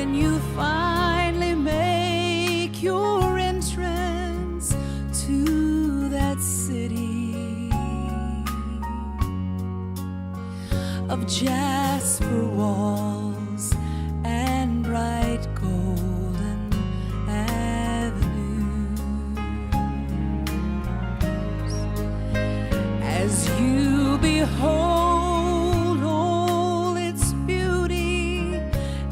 when you finally make your entrance to that city of jasper walls and bright golden avenues, as you behold all its beauty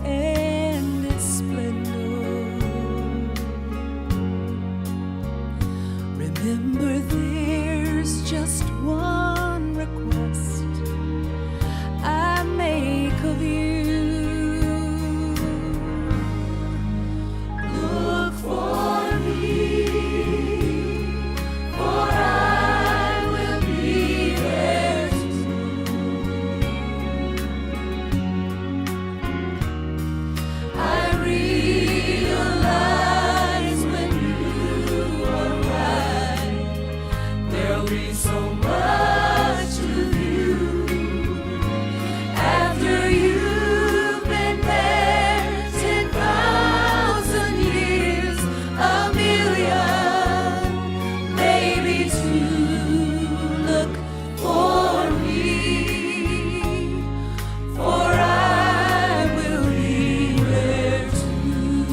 and its splendor, remember there's just one request I make of you. Look for me, for I will be there too. I realize when you arrive, there'll be so much to view. After you've been there 10,000 years, a million, maybe two, look for me, for I will be there too.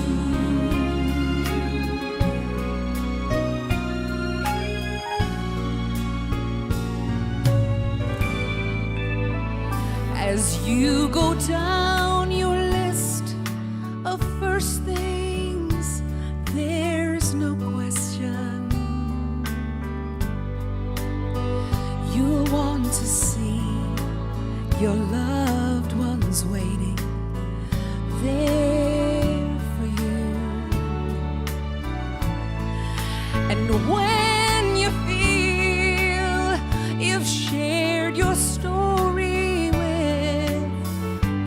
As you go down your list of first things, there's no question you'll want to see your loved ones waiting there for you. And when you feel you've shared your story with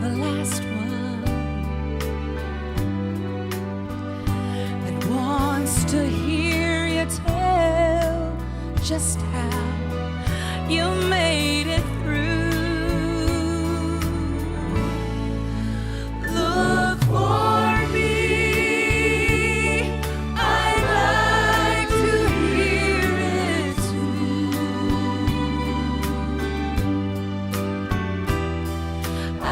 the last one that wants to hear you tell just how you made it through, look for me. I'd like to hear it too. I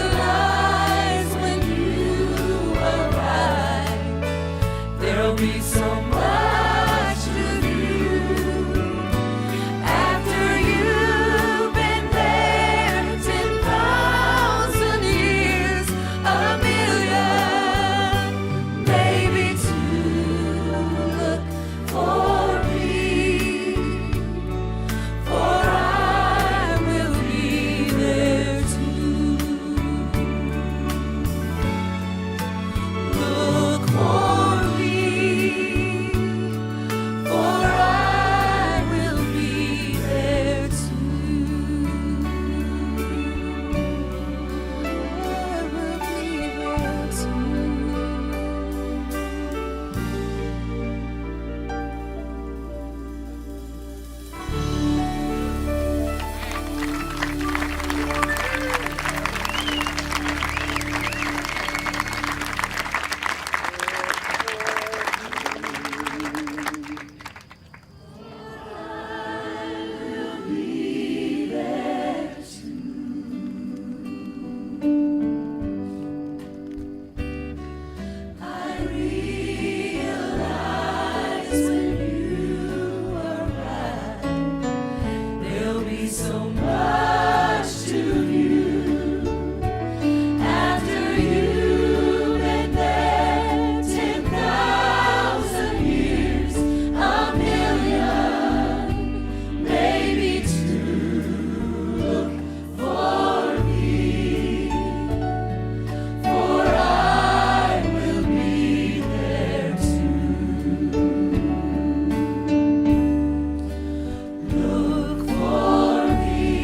realize when you arrive, there'll be so much to view. After you've been there 10,000 years, a million, maybe two, look for me, for I will be there too. Look for me, for I will be there too. I will be there too. I realize when you arrive, there'll be so much to view. After you've been there 10,000 years, a million, maybe two, look for me, for I will be there too. Look for me,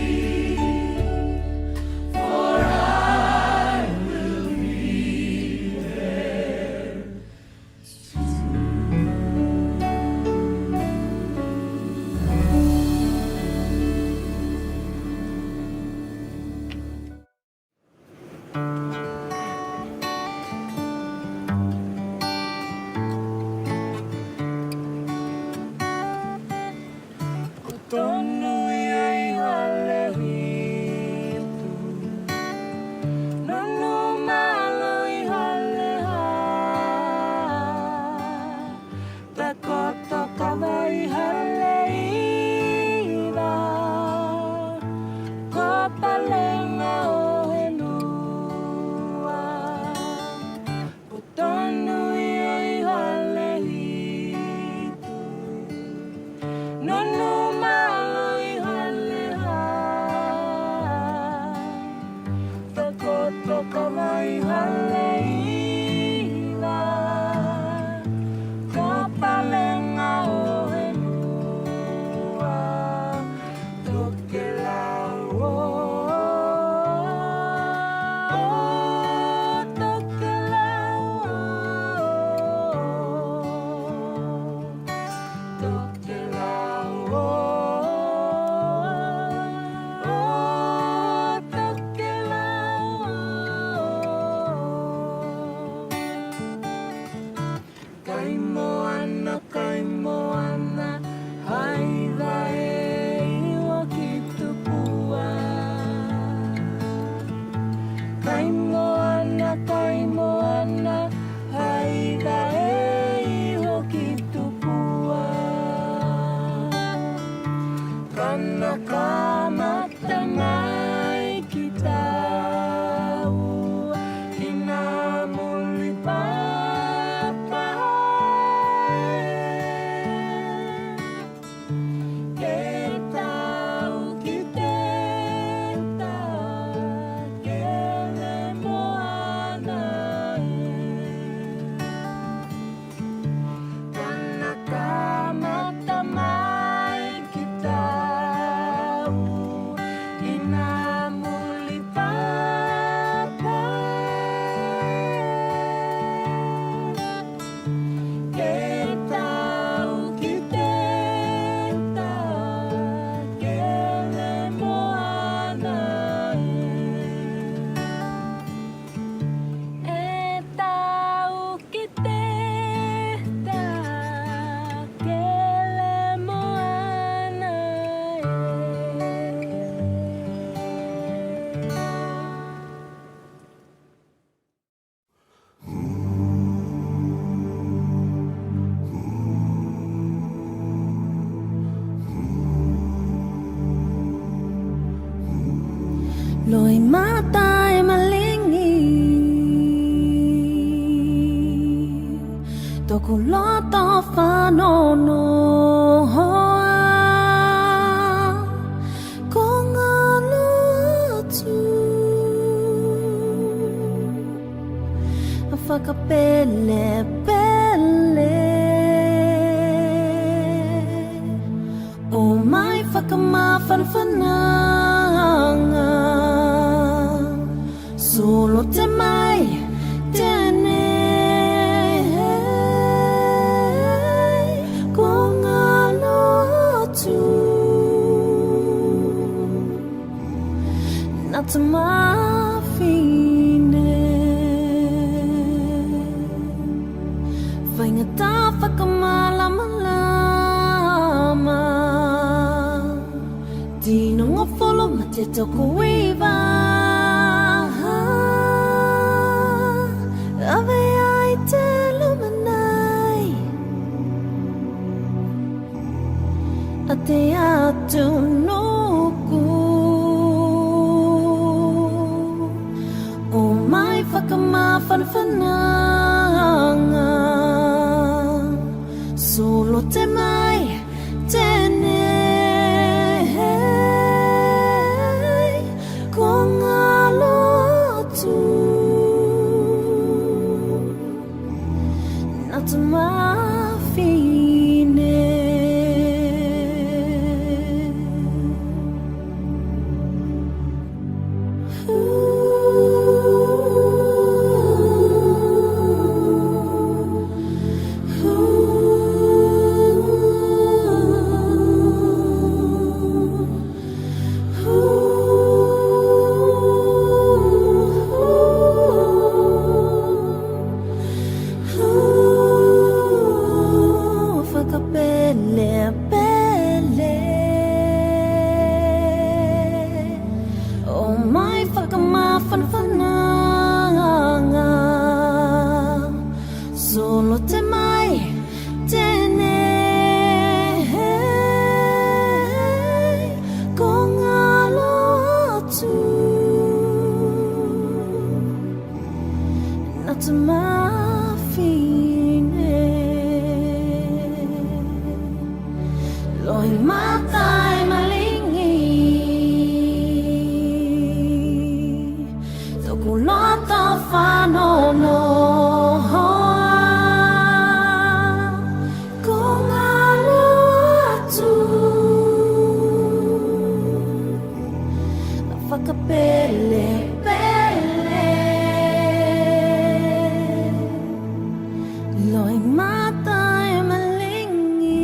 Kanakamattamai kitau inamuli papai ketau kiteta kele moanai Kanakamattamai kitau inamuli papai ketau kiteta kele moanai etau kiteta kele moanai Loi matai malingi Toku loto whanono hoa Ko ngā lotu A whakapele pele O mai whakamawhanwhananga Solo te mai tēne Ko ngā lotu Nā te mawhine Whaingata whakamalama Dino ngā wholo ma te toko iwa Ave ai te lumanai A te atu nuku O mai whakamawhanwhananga Solo te mai tēne Ko ngā lotu Nā te mawhine Whakapele pele O mai whakamawhanwhananga Solo te mai tēne Ko ngā lotu Nā te mawhine Loi matai malingi Toku loto whanono hoa Ko ngā lotu A whakapele pele Loi matai malingi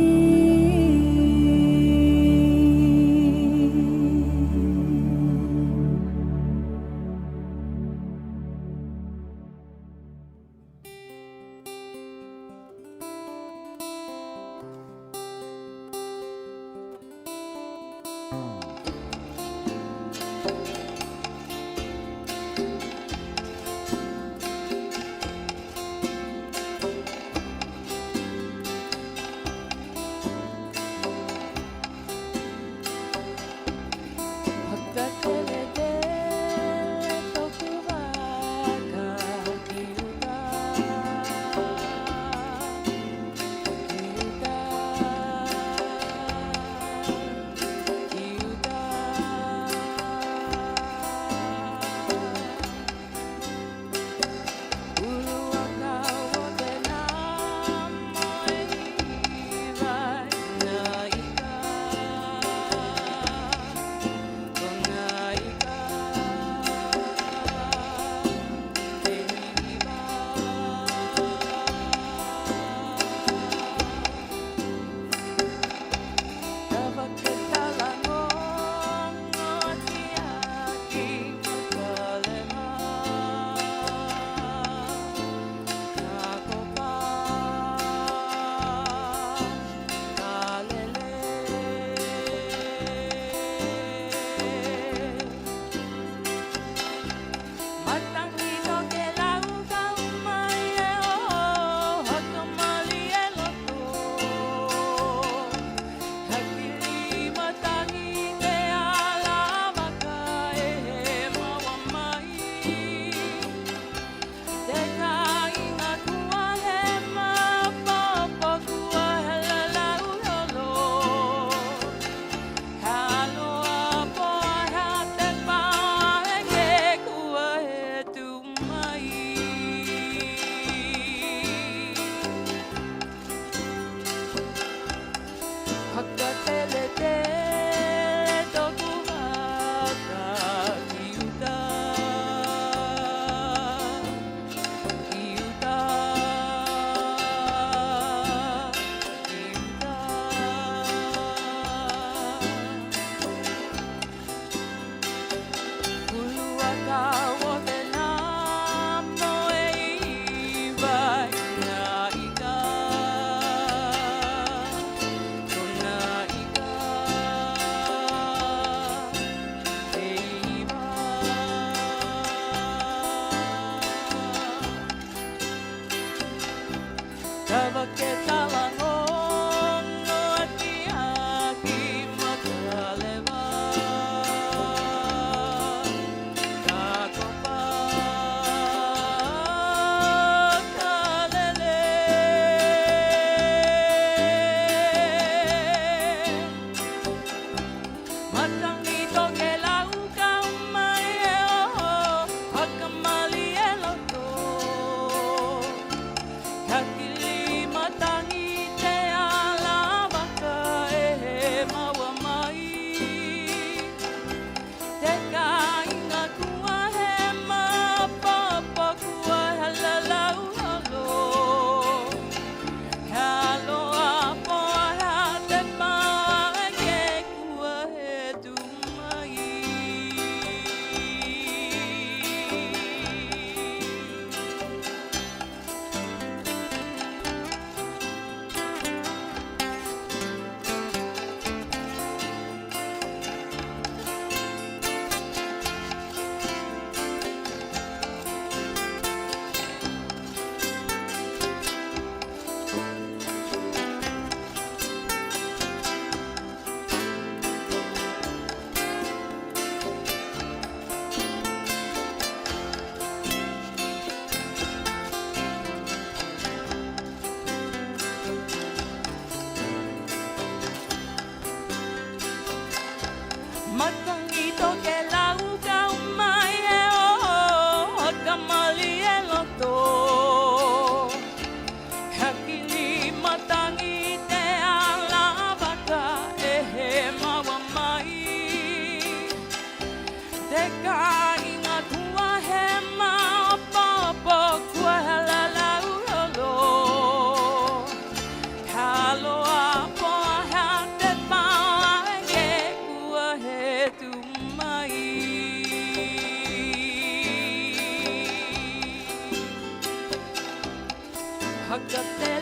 Matangi to ke lau kau mai e o kamali e loto. Hakili matangi te alawaka e he mawa mai. Te ka inga tua he mao popo kua hala lau holo. Haloa poa ha te pao e ke kua he tu mai. Hakate